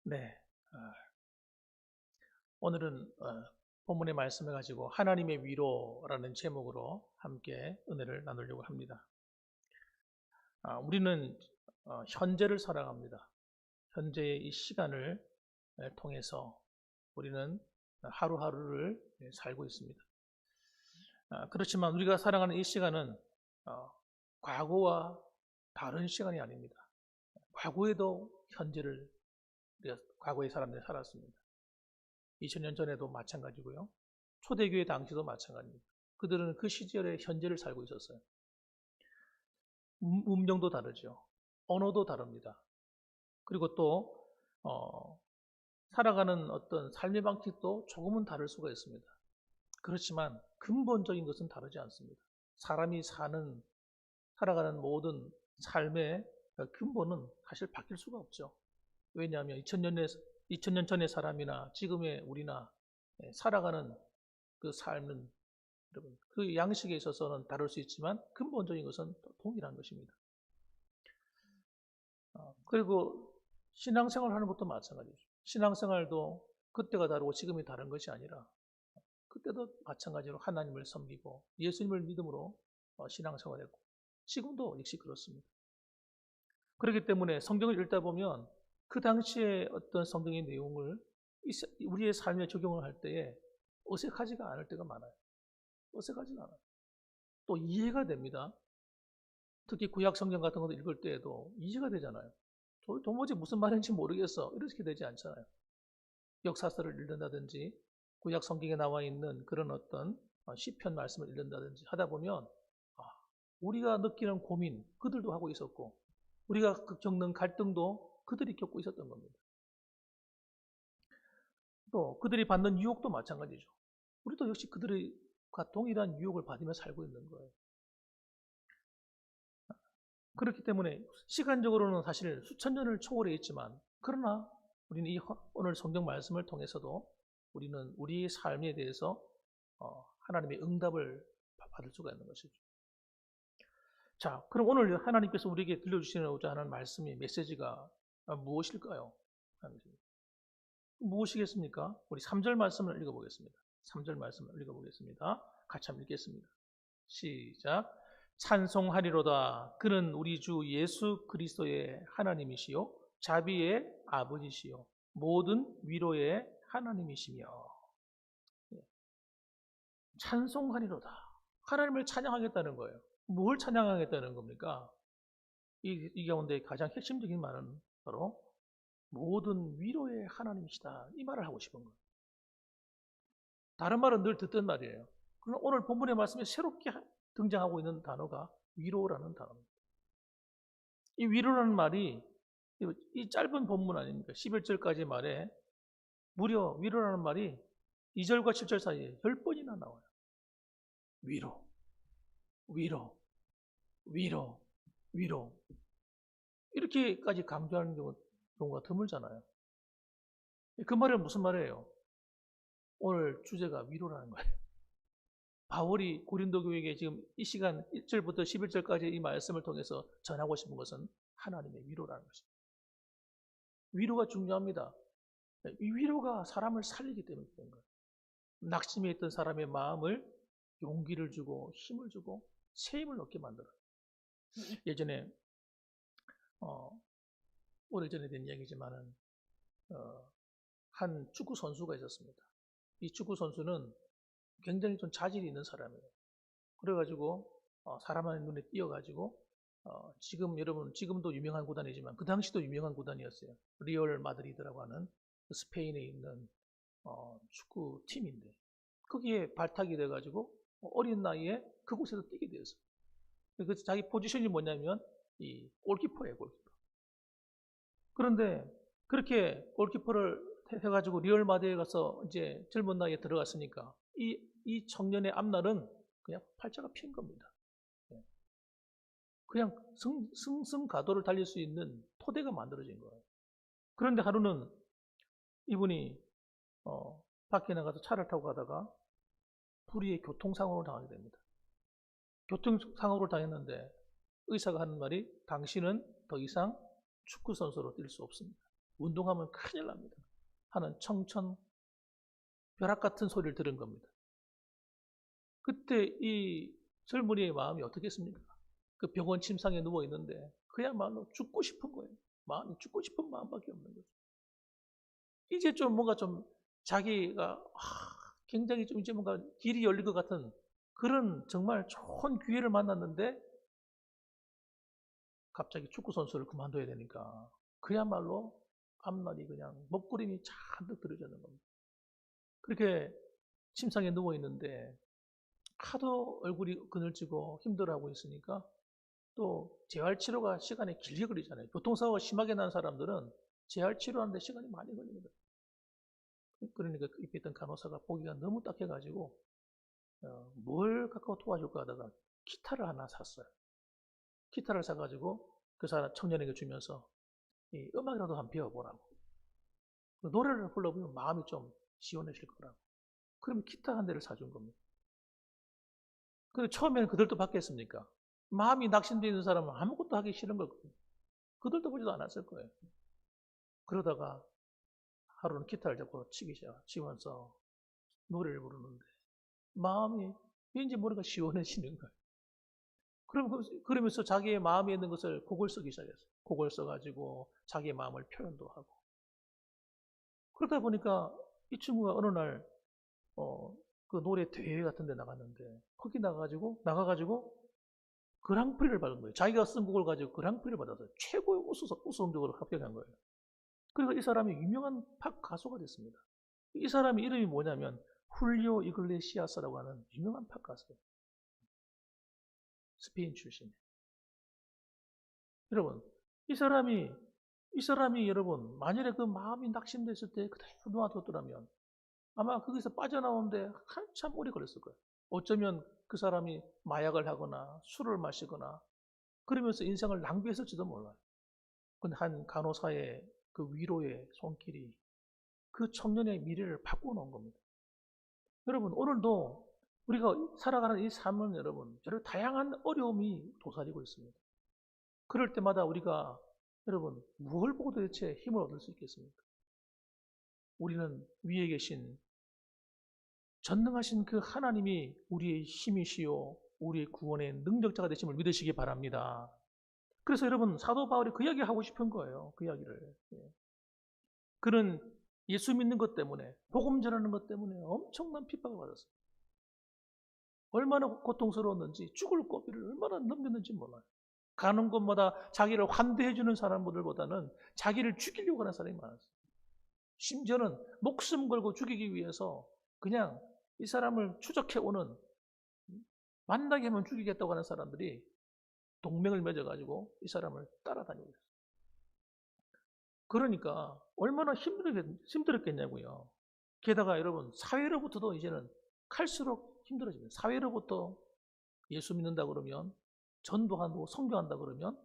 네, 오늘은 본문의 말씀을 가지고 하나님의 위로라는 제목으로 함께 은혜를 나누려고 합니다. 우리는 현재를 살아갑니다. 현재의 이 시간을 통해서 우리는 하루하루를 살고 있습니다. 그렇지만 우리가 살아가는 이 시간은 과거와 다른 시간이 아닙니다. 과거에도 현재를 과거의 사람들이 살았습니다. 2000년 전에도 마찬가지고요. 초대교회 당시도 마찬가지입니다. 그들은 그 시절의 현재를 살고 있었어요. 음정도 다르죠. 언어도 다릅니다. 그리고 또 살아가는 어떤 삶의 방식도 조금은 다를 수가 있습니다. 그렇지만 근본적인 것은 다르지 않습니다. 사람이 살아가는 모든 삶의 근본은 사실 바뀔 수가 없죠. 왜냐하면 2000년 전의 사람이나 지금의 우리나 살아가는 그 삶은 여러분 그 양식에 있어서는 다를 수 있지만 근본적인 것은 동일한 것입니다. 그리고 신앙생활 하는 것도 마찬가지죠. 신앙생활도 그때가 다르고 지금이 다른 것이 아니라 그때도 마찬가지로 하나님을 섬기고 예수님을 믿음으로 신앙생활했고 지금도 역시 그렇습니다. 그렇기 때문에 성경을 읽다 보면 그 당시에 어떤 성경의 내용을 우리의 삶에 적용을 할 때에 어색하지가 않을 때가 많아요. 어색하지가 않아요. 또 이해가 됩니다. 특히 구약 성경 같은 것도 읽을 때에도 이해가 되잖아요. 도무지 무슨 말인지 모르겠어. 이렇게 되지 않잖아요. 역사서를 읽는다든지 구약 성경에 나와 있는 그런 어떤 시편 말씀을 읽는다든지 하다 보면 우리가 느끼는 고민 그들도 하고 있었고 우리가 겪는 갈등도 그들이 겪고 있었던 겁니다. 또 그들이 받는 유혹도 마찬가지죠. 우리도 역시 그들과 동일한 유혹을 받으며 살고 있는 거예요. 그렇기 때문에 시간적으로는 사실 수천 년을 초월해 있지만 그러나 우리는 오늘 성경 말씀을 통해서도 우리는 우리의 삶에 대해서 하나님의 응답을 받을 수가 있는 것이죠. 자, 그럼 오늘 하나님께서 우리에게 들려주시고자 하는 말씀의 메시지가 무엇일까요? 무엇이겠습니까? 우리 3절 말씀을 읽어보겠습니다. 3절 말씀을 읽어보겠습니다. 같이 한번 읽겠습니다. 시작. 찬송하리로다. 그는 우리 주 예수 그리스도의 하나님이시요 자비의 아버지시요 모든 위로의 하나님이시며. 찬송하리로다. 하나님을 찬양하겠다는 거예요. 뭘 찬양하겠다는 겁니까? 이 가운데 가장 핵심적인 말은 바로 모든 위로의 하나님이시다. 이 말을 하고 싶은 거예요. 다른 말은 늘 듣던 말이에요. 그러나 오늘 본문의 말씀에 새롭게 등장하고 있는 단어가 위로라는 단어입니다. 이 위로라는 말이 이 짧은 본문 아닙니까? 11절까지 말에 무려 위로라는 말이 2절과 7절 사이에 10번이나 나와요. 위로, 위로, 위로, 위로. 이렇게까지 강조하는 경우가 드물잖아요. 그 말은 무슨 말이에요? 오늘 주제가 위로라는 거예요. 바울이 고린도 교회에게 지금 이 시간 1절부터 11절까지 이 말씀을 통해서 전하고 싶은 것은 하나님의 위로라는 것입니다. 위로가 중요합니다. 이 위로가 사람을 살리기 때문에 그런 거예요. 낙심해 있던 사람의 마음을 용기를 주고 힘을 주고 새 힘을 얻게 만들어요. 예전에 오래전에 된 이야기지만은 한 축구 선수가 있었습니다. 이 축구 선수는 굉장히 좀 자질이 있는 사람이에요. 그래가지고 사람의 눈에 띄어가지고 여러분 지금도 유명한 구단이지만 그 당시도 유명한 구단이었어요. 리얼 마드리드라고 하는 스페인에 있는 축구 팀인데 거기에 발탁이 돼가지고 어린 나이에 그곳에서 뛰게 되었어요. 그래서 자기 포지션이 뭐냐면 이 골키퍼예요, 골키퍼. 그런데 그렇게 골키퍼를 해가지고 리얼 마드리드에 가서 이제 젊은 나이에 들어갔으니까 이 청년의 앞날은 그냥 팔자가 핀 겁니다. 그냥 승승가도를 달릴 수 있는 토대가 만들어진 거예요. 그런데 하루는 이분이 밖에 나가서 차를 타고 가다가 불의의 교통사고를 당하게 됩니다. 교통사고를 당했는데 의사가 하는 말이 당신은 더 이상 축구선수로 뛸 수 없습니다. 운동하면 큰일 납니다 하는 청천 벼락 같은 소리를 들은 겁니다. 그때 이 젊은이의 마음이 어떻겠습니까? 그 병원 침상에 누워 있는데 그야말로 죽고 싶은 거예요. 마음이 죽고 싶은 마음밖에 없는 거죠. 이제 좀 뭔가 좀 자기가 굉장히 좀 이제 뭔가 길이 열릴 것 같은 그런 정말 좋은 기회를 만났는데 갑자기 축구 선수를 그만둬야 되니까 그야말로 앞날이 그냥 먹구름이 잔뜩 들어지는 겁니다. 그렇게 침상에 누워 있는데 하도 얼굴이 그늘지고 힘들어하고 있으니까 또 재활치료가 시간이 길게 걸리잖아요. 교통사고가 심하게 난 사람들은 재활치료하는데 시간이 많이 걸립니다. 그러니까 그 옆에 있던 간호사가 보기가 너무 딱해가지고 뭘 갖고 도와줄까 하다가 기타를 하나 샀어요. 기타를 사가지고 그 사람 청년에게 주면서 이 음악이라도 한번 배워보라고. 그 노래를 불러보면 마음이 좀 시원해질 거라고. 그러면 기타 한 대를 사준 겁니다. 그리고 처음에는 그들도 받겠습니까? 마음이 낙심되어 있는 사람은 아무것도 하기 싫은 거거든요. 그들도 보지도 않았을 거예요. 그러다가 하루는 기타를 잡고 치면서 노래를 부르는데 마음이 왠지 모르가 시원해지는 거예요. 그러면서 자기의 마음에 있는 것을 곡을 쓰기 시작했어요. 곡을 써가지고 자기의 마음을 표현도 하고. 그러다 보니까 이 친구가 어느 날, 그 노래 대회 같은 데 나갔는데, 거기 나가가지고 그랑프리를 받은 거예요. 자기가 쓴 곡을 가지고 그랑프리를 받아서 최고의 우수음적으로 합격한 거예요. 그리고 이 사람이 유명한 팝 가수가 됐습니다. 이 사람의 이름이 뭐냐면, 훌리오 이글레시아스라고 하는 유명한 팝 가수예요. 스페인 출신. 여러분, 이 사람이 여러분, 만일에 그 마음이 낙심됐을 때 그대로 놓아뒀더라면 아마 거기서 빠져나오는데 한참 오래 걸렸을 거예요. 어쩌면 그 사람이 마약을 하거나 술을 마시거나 그러면서 인생을 낭비했을지도 몰라요. 근데 한 간호사의 그 위로의 손길이 그 청년의 미래를 바꿔놓은 겁니다. 여러분, 오늘도 우리가 살아가는 이 삶은 여러분, 여러 다양한 어려움이 도사리고 있습니다. 그럴 때마다 우리가 여러분, 무엇을 보고 도대체 힘을 얻을 수 있겠습니까? 우리는 위에 계신 전능하신 그 하나님이 우리의 힘이시요 우리의 구원의 능력자가 되심을 믿으시기 바랍니다. 그래서 여러분 사도 바울이 그 이야기 하고 싶은 거예요. 그 이야기를. 그는 예수 믿는 것 때문에 복음 전하는 것 때문에 엄청난 핍박을 받았어요. 얼마나 고통스러웠는지 죽을 고비를 얼마나 넘겼는지 몰라요. 가는 곳마다 자기를 환대해 주는 사람들보다는 자기를 죽이려고 하는 사람이 많았어요. 심지어는 목숨 걸고 죽이기 위해서 그냥 이 사람을 추적해 오는 만나게 하면 죽이겠다고 하는 사람들이 동맹을 맺어가지고 이 사람을 따라다니고 있어요. 그러니까 얼마나 힘들었겠냐고요. 게다가 여러분 사회로부터도 이제는 갈수록 힘들어집니다. 사회로부터 예수 믿는다 그러면 전도하고 성교한다 그러면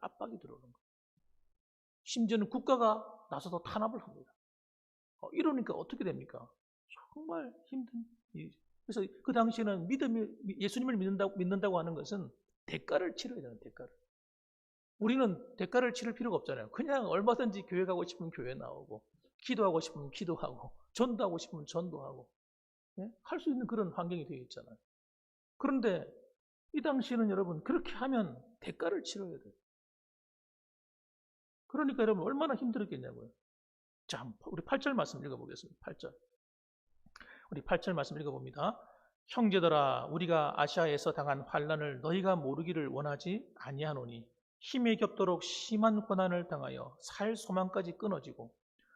압박이 들어오는 거예요. 심지어는 국가가 나서서 탄압을 합니다. 이러니까 어떻게 됩니까? 정말 힘든 일이죠. 그래서 그 당시에는 예수님을 믿는다고 하는 것은 대가를 치러야 되는 대가를. 우리는 대가를 치를 필요가 없잖아요. 그냥 얼마든지 교회 가고 싶으면 교회 나오고, 기도하고 싶으면 기도하고, 전도하고 싶으면 전도하고, 할 수 있는 그런 환경이 되어 있잖아요. 그런데 이 당시에는 여러분 그렇게 하면 대가를 치러야 돼요. 그러니까 여러분 얼마나 힘들었겠냐고요. 자, 우리 8절 말씀 읽어보겠습니다. 8절. 우리 8절 말씀 읽어봅니다. 형제들아 우리가 아시아에서 당한 환난을 너희가 모르기를 원하지 아니하노니 힘에 겹도록 심한 고난을 당하여 살 소망까지 끊어지고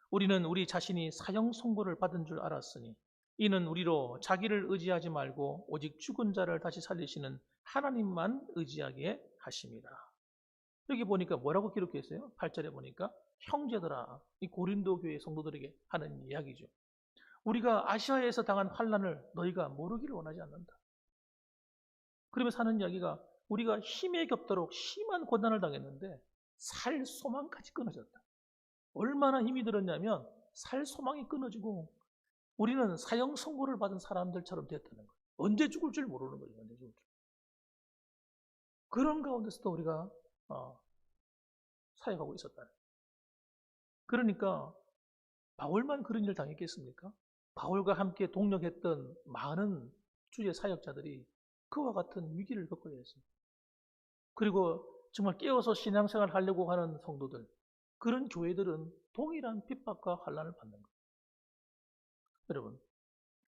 우리는 우리 자신이 사형 선고를 받은 줄 알았으니 이는 우리로 자기를 의지하지 말고 오직 죽은 자를 다시 살리시는 하나님만 의지하게 하심이라. 여기 보니까 뭐라고 기록해 있어요? 8절에 보니까 형제들아, 이 고린도 교회 성도들에게 하는 이야기죠. 우리가 아시아에서 당한 환난을 너희가 모르기를 원하지 않는다. 그러면서 하는 이야기가 우리가 힘에 겹도록 심한 고난을 당했는데 살 소망까지 끊어졌다. 얼마나 힘이 들었냐면 살 소망이 끊어지고 우리는 사형 선고를 받은 사람들처럼 됐다는 거예요. 언제 죽을 줄 모르는 거예요. 언제 죽을 줄. 그런 가운데서도 우리가 사역하고 있었다. 그러니까 바울만 그런 일을 당했겠습니까? 바울과 함께 동력했던 많은 주의 사역자들이 그와 같은 위기를 겪어야 했어요. 그리고 정말 깨어서 신앙생활 하려고 하는 성도들, 그런 교회들은 동일한 핍박과 환난을 받는 거예요. 여러분,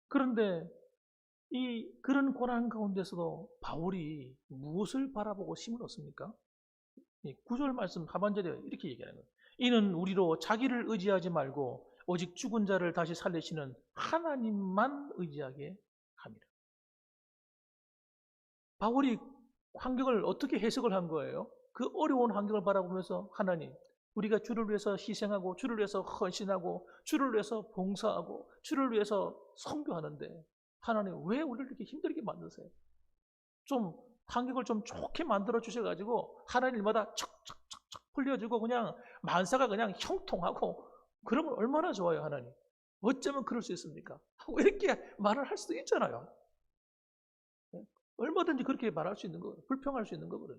그런데 이 그런 고난 가운데서도 바울이 무엇을 바라보고 힘을 얻습니까? 9절 말씀 하반절에 이렇게 얘기하는 거예요. 이는 우리로 자기를 의지하지 말고 오직 죽은 자를 다시 살리시는 하나님만 의지하게 합니다. 바울이 환경을 어떻게 해석을 한 거예요? 그 어려운 환경을 바라보면서 하나님, 우리가 주를 위해서 희생하고 주를 위해서 헌신하고 주를 위해서 봉사하고 주를 위해서 선교하는데 하나님 왜 우리를 이렇게 힘들게 만드세요? 좀 환경을 좀 좋게 만들어 주셔가지고 하나님 일마다 척척척척 풀려주고 그냥 만사가 그냥 형통하고 그러면 얼마나 좋아요 하나님. 어쩌면 그럴 수 있습니까? 왜 이렇게 말을 할 수도 있잖아요. 얼마든지 그렇게 말할 수 있는 거, 불평할 수 있는 거거든요.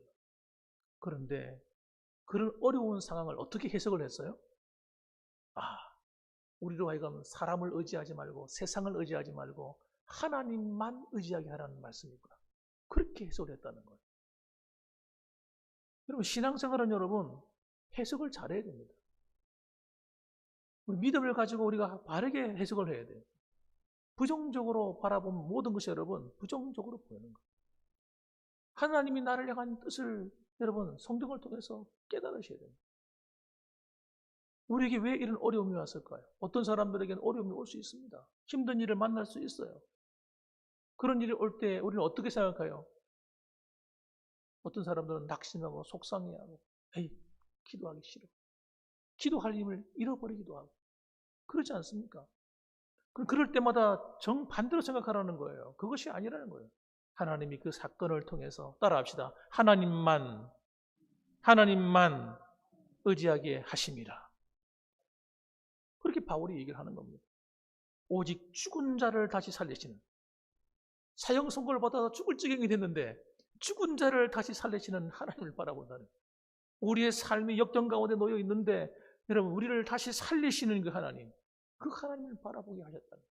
그런데 그런 어려운 상황을 어떻게 해석을 했어요? 아, 우리로 하여금 사람을 의지하지 말고 세상을 의지하지 말고 하나님만 의지하게 하라는 말씀이구나. 그렇게 해석을 했다는 거예요. 여러분, 신앙생활은 여러분, 해석을 잘해야 됩니다. 믿음을 가지고 우리가 바르게 해석을 해야 돼요. 부정적으로 바라보면 모든 것이 여러분, 부정적으로 보이는 거예요. 하나님이 나를 향한 뜻을 여러분, 성경을 통해서 깨달으셔야 됩니다. 우리에게 왜 이런 어려움이 왔을까요? 어떤 사람들에게는 어려움이 올 수 있습니다. 힘든 일을 만날 수 있어요. 그런 일이 올 때 우리는 어떻게 생각해요? 어떤 사람들은 낙심하고 속상해하고 에이, 기도하기 싫어. 기도할 힘을 잃어버리기도 하고 그렇지 않습니까? 그럴 때마다 정반대로 생각하라는 거예요. 그것이 아니라는 거예요. 하나님이 그 사건을 통해서 따라합시다. 하나님만 의지하게 하심이라. 그렇게 바울이 얘기를 하는 겁니다. 오직 죽은 자를 다시 살리시는, 사형 선고를 받아서 죽을 지경이 됐는데 죽은 자를 다시 살리시는 하나님을 바라본다는 거예요. 우리의 삶이 역경 가운데 놓여 있는데 여러분 우리를 다시 살리시는 그 하나님, 그 하나님을 바라보게 하셨다는 거예요.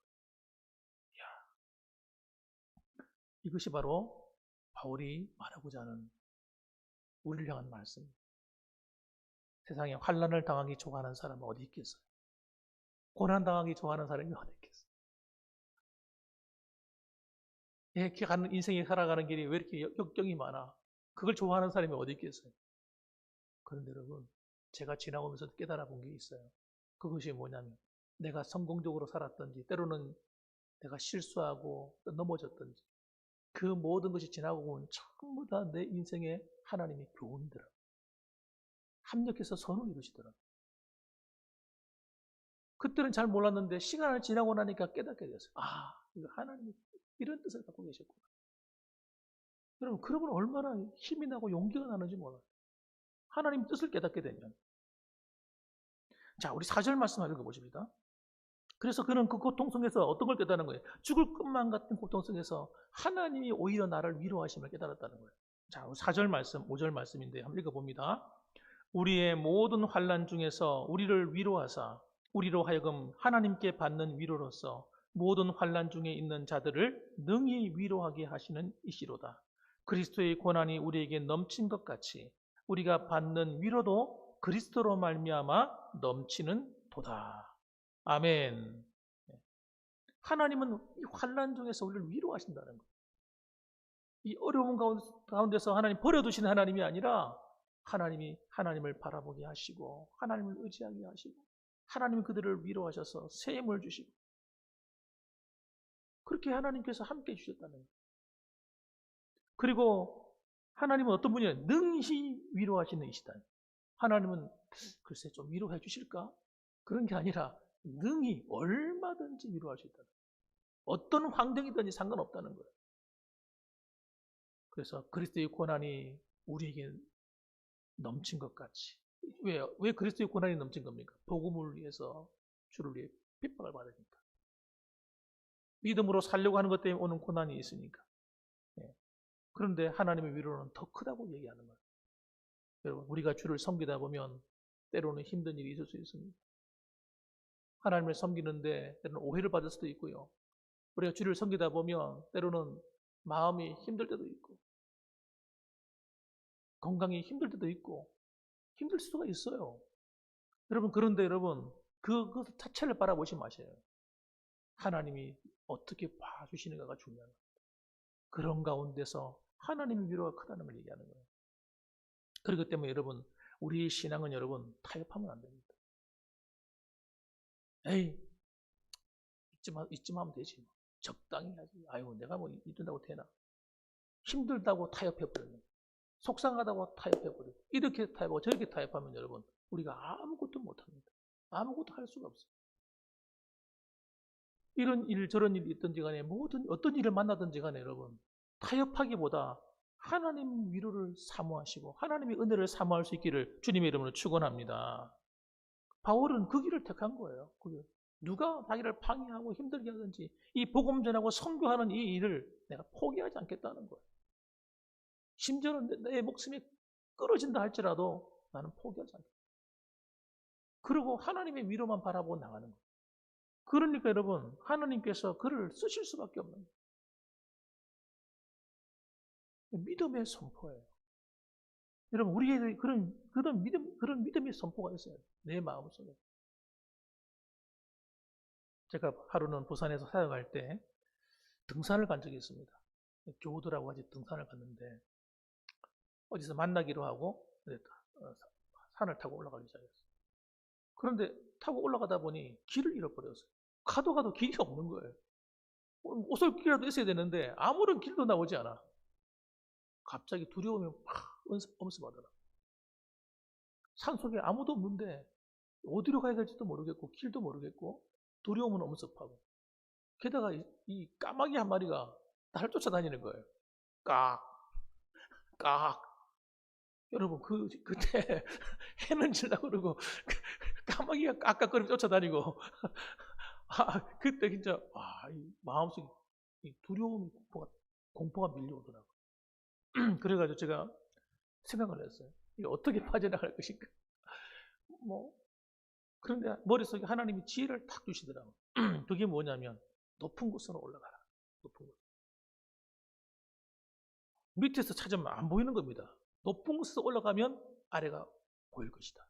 이것이 바로 바울이 말하고자 하는 우리를 향한 말씀. 세상에 환난을 당하기 좋아하는 사람은 어디 있겠어요? 고난 당하기 좋아하는 사람이 어디 있겠어요? 이렇게 가는 인생에 살아가는 길이 왜 이렇게 역경이 많아? 그걸 좋아하는 사람이 어디 있겠어요? 그런데 여러분, 제가 지나오면서 깨달아 본 게 있어요. 그것이 뭐냐면 내가 성공적으로 살았든지 때로는 내가 실수하고 넘어졌든지 그 모든 것이 지나고 보면 전부 다 내 인생에 하나님이 교훈이 더라고요. 합력해서 선을 이루시더라고요. 그때는 잘 몰랐는데 시간을 지나고 나니까 깨닫게 됐어요. 아, 이거 하나님이 이런 뜻을 갖고 계셨구나. 여러분, 그러면 얼마나 힘이 나고 용기가 나는지 몰라요. 하나님 뜻을 깨닫게 되면. 자, 우리 4절 말씀 한번 읽어보십니다. 그래서 그는 그 고통 속에서 어떤 걸 깨달은 거예요? 죽을 것만 같은 고통 속에서 하나님이 오히려 나를 위로하심을 깨달았다는 거예요. 자, 4절 말씀, 5절 말씀인데 한번 읽어봅니다. 우리의 모든 환난 중에서 우리를 위로하사 우리로 하여금 하나님께 받는 위로로서 모든 환난 중에 있는 자들을 능히 위로하게 하시는 이시로다. 그리스도의 고난이 우리에게 넘친 것 같이 우리가 받는 위로도 그리스도로 말미암아 넘치는 도다. 아멘. 하나님은 이 환난 중에서 우리를 위로하신다는 거예요. 이 어려운 가운데서 하나님 버려두시는 하나님이 아니라 하나님이 하나님을 바라보게 하시고 하나님을 의지하게 하시고 하나님이 그들을 위로하셔서 새 힘을 주시고 그렇게 하나님께서 함께 해주셨다는 거예요. 그리고 하나님은 어떤 분이에요? 능히 위로하시는 이시다. 하나님은 글쎄 좀 위로해 주실까? 그런 게 아니라 능히 얼마든지 위로할 수 있다는 거예요. 어떤 환경이든지 상관없다는 거예요. 그래서 그리스도의 고난이 우리에게 넘친 것 같이. 왜 그리스도의 고난이 넘친 겁니까? 복음을 위해서 주를 위해 핍박을 받으니까. 믿음으로 살려고 하는 것 때문에 오는 고난이 있으니까. 예. 그런데 하나님의 위로는 더 크다고 얘기하는 거예요. 여러분, 우리가 주를 섬기다 보면 때로는 힘든 일이 있을 수 있습니다. 하나님을 섬기는데 때로는 오해를 받을 수도 있고요. 우리가 주를 섬기다 보면 때로는 마음이 힘들 때도 있고 건강이 힘들 때도 있고 힘들 수가 있어요. 여러분 그런데 여러분 그 자체를 바라보지 마세요. 하나님이 어떻게 봐주시는가가 중요한 거예요. 그런 가운데서 하나님의 위로가 크다는 걸 얘기하는 거예요. 그렇기 때문에 여러분 우리의 신앙은 여러분 타협하면 안 됩니다. 에이 이쯤 하면 되지. 적당히 하지. 아유 내가 뭐 이른다고 되나. 힘들다고 타협해버리는 속상하다고 타협해버리고 이렇게 타협하고 저렇게 타협하면 여러분 우리가 아무것도 못합니다. 아무것도 할 수가 없어요. 이런 일 저런 일이 있든지 간에 어떤 일을 만나든지 간에 여러분 타협하기보다 하나님 위로를 사모하시고 하나님의 은혜를 사모할 수 있기를 주님의 이름으로 축원합니다. 바울은 그 길을 택한 거예요. 누가 자기를 방해하고 힘들게 하든지 이 복음 전하고 선교하는 이 일을 내가 포기하지 않겠다는 거예요. 심지어는 내 목숨이 끊어진다 할지라도 나는 포기하지 않겠다. 그리고 하나님의 위로만 바라보고 나가는 거예요. 그러니까 여러분 하나님께서 그를 쓰실 수밖에 없는 거예요. 믿음의 선포예요. 여러분 우리에게 그런 믿음의 선포가 있어요. 내 마음속에. 제가 하루는 부산에서 사역할 때 등산을 간 적이 있습니다. 교우들하고 같이 등산을 갔는데 어디서 만나기로 하고 산을 타고 올라가기 시작했어요. 그런데 타고 올라가다 보니 길을 잃어버렸어요. 가도 길이 없는 거예요. 오솔길이라도 있어야 되는데 아무런 길도 나오지 않아. 갑자기 두려움이 팍 엄습하더라. 산속에 아무도 없는데 어디로 가야 될지도 모르겠고 길도 모르겠고 두려움은 엄습하고 게다가 이 까마귀 한 마리가 나를 쫓아다니는 거예요. 깍 여러분 그때 해는 질라고 그러고 까마귀가 깍깍거리며 쫓아다니고 그때 진짜 이 마음속에 이 두려움이 공포가 밀려오더라고요. 그래가지고 제가 생각을 했어요. 이거 어떻게 빠져나갈 것인가. 그런데 머릿속에 하나님이 지혜를 탁 주시더라고요. 그게 뭐냐면 높은 곳으로 올라가라. 높은 곳. 밑에서 찾으면 안 보이는 겁니다. 높은 곳에서 올라가면 아래가 보일 것이다.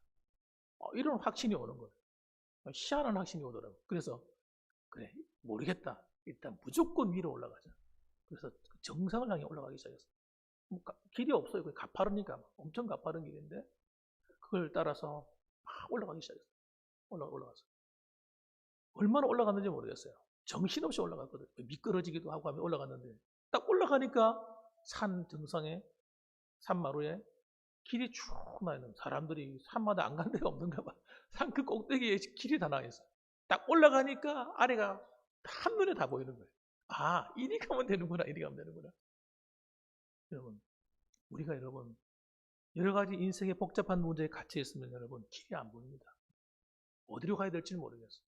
이런 확신이 오는 거예요. 희한한 확신이 오더라고요. 그래서 그래 모르겠다. 일단 무조건 위로 올라가자. 그래서 정상을 향해 올라가기 시작했어요. 길이 없어요. 가파르니까 엄청 가파른 길인데 그걸 따라서 막 올라가기 시작했어요. 올라갔어요. 얼마나 올라갔는지 모르겠어요. 정신없이 올라갔거든요. 미끄러지기도 하고 하면 올라갔는데 딱 올라가니까 산 등성에 산마루에 길이 쭉 나있는 사람들이 산마다 안 간 데가 없는가 봐. 산 그 꼭대기에 길이 다 나있어요. 딱 올라가니까 아래가 한눈에 다 보이는 거예요. 이리 가면 되는구나. 이리 가면 되는구나. 여러분 우리가 여러분 여러 가지 인생의 복잡한 문제에 갇혀 있으면 여러분 길이 안 보입니다. 어디로 가야 될지 모르겠어요.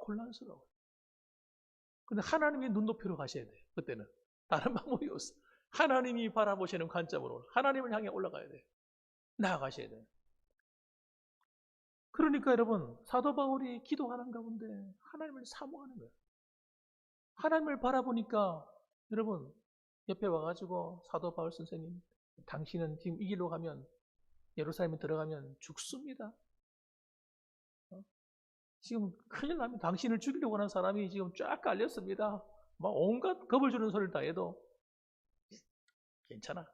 혼란스러워요. 근데 하나님의 눈높이로 가셔야 돼요. 그때는 다른 방법이 없어요. 하나님이 바라보시는 관점으로 하나님을 향해 올라가야 돼요. 나아가셔야 돼요. 그러니까 여러분 사도 바울이 기도하는 가운데 하나님을 사모하는 거예요. 하나님을 바라보니까 여러분 옆에 와가지고 사도 바울 선생님 당신은 지금 이 길로 가면 예루살렘에 들어가면 죽습니다. 지금 큰일 나면 당신을 죽이려고 하는 사람이 지금 쫙 깔렸습니다. 막 온갖 겁을 주는 소리를 다 해도 괜찮아.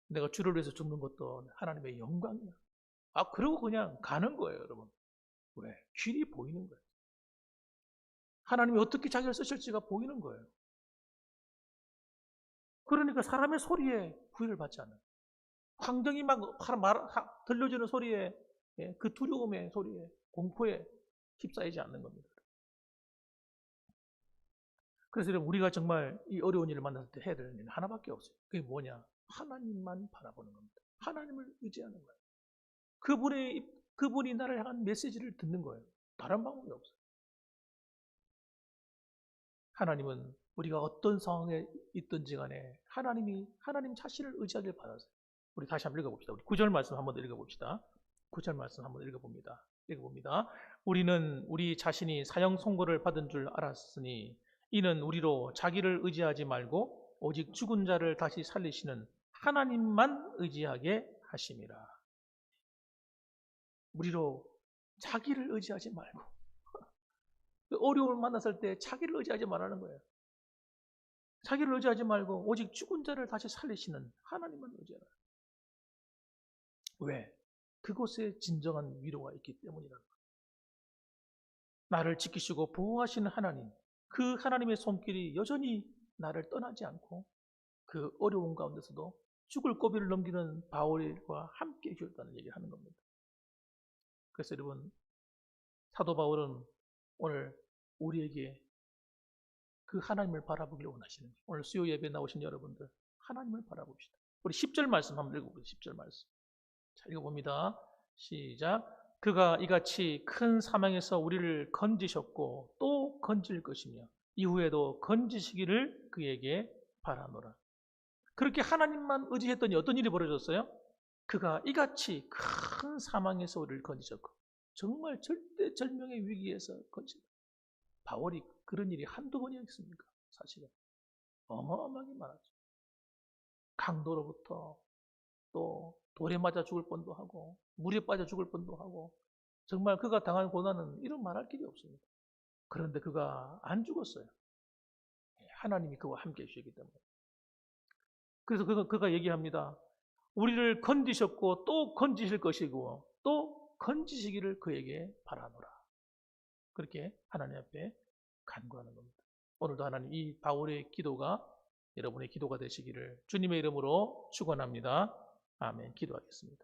내가 주를 위해서 죽는 것도 하나님의 영광이야. 그러고 그냥 가는 거예요, 여러분. 왜? 길이 보이는 거예요. 하나님이 어떻게 자기를 쓰실지가 보이는 거예요. 그러니까 사람의 소리에 구애를 받지 않아요. 환경이 막 들려주는 소리에 그 두려움의 소리에 공포에 휩싸이지 않는 겁니다. 그래서 여러분 우리가 정말 이 어려운 일을 만났을 때 해야 되는 일은 하나밖에 없어요. 그게 뭐냐? 하나님만 바라보는 겁니다. 하나님을 의지하는 거예요. 그분이 나를 향한 메시지를 듣는 거예요. 다른 방법이 없어요. 하나님은 우리가 어떤 상황에 있든지 간에 하나님 자신을 의지하길 바라세요. 우리 다시 한번 읽어봅시다. 우리 9절 말씀 한번 읽어봅시다. 9절 말씀 한번 읽어봅니다. 읽어봅니다. 우리는 우리 자신이 사형 선고를 받은 줄 알았으니 이는 우리로 자기를 의지하지 말고 오직 죽은 자를 다시 살리시는 하나님만 의지하게 하심이라. 우리로 자기를 의지하지 말고, 어려움을 만났을 때 자기를 의지하지 말라는 거예요. 자기를 의지하지 말고 오직 죽은 자를 다시 살리시는 하나님만 의지하라. 왜? 그곳에 진정한 위로가 있기 때문이라는 거예요. 나를 지키시고 보호하시는 하나님, 그 하나님의 손길이 여전히 나를 떠나지 않고 그 어려운 가운데서도 죽을 고비를 넘기는 바울과 함께 해주셨다는 얘기를 하는 겁니다. 그래서 여러분, 사도 바울은 오늘 우리에게 그 하나님을 바라보기를 원하시는 거예요. 오늘 수요 예배에 나오신 여러분들, 하나님을 바라봅시다. 우리 10절 말씀 한번 읽어보세요. 10절 말씀. 자, 읽어봅니다. 시작. 그가 이같이 큰 사망에서 우리를 건지셨고 또 건질 것이며 이후에도 건지시기를 그에게 바라노라. 그렇게 하나님만 의지했더니 어떤 일이 벌어졌어요? 그가 이같이 큰 사망에서 우리를 건지셨고 정말 절대절명의 위기에서 건진다. 바울이 그런 일이 한두 번이었습니까? 사실은 어마어마하게 많았죠. 강도로부터 또 돌에 맞아 죽을 뻔도 하고 물에 빠져 죽을 뻔도 하고 정말 그가 당한 고난은 이런 말할 길이 없습니다. 그런데 그가 안 죽었어요. 하나님이 그와 함께 해주셨기 때문에. 그래서 그가 얘기합니다. 우리를 건지셨고 또 건지실 것이고 또 건지시기를 그에게 바라노라. 그렇게 하나님 앞에 간구하는 겁니다. 오늘도 하나님 이 바울의 기도가 여러분의 기도가 되시기를 주님의 이름으로 축원합니다. 아멘. 기도하겠습니다.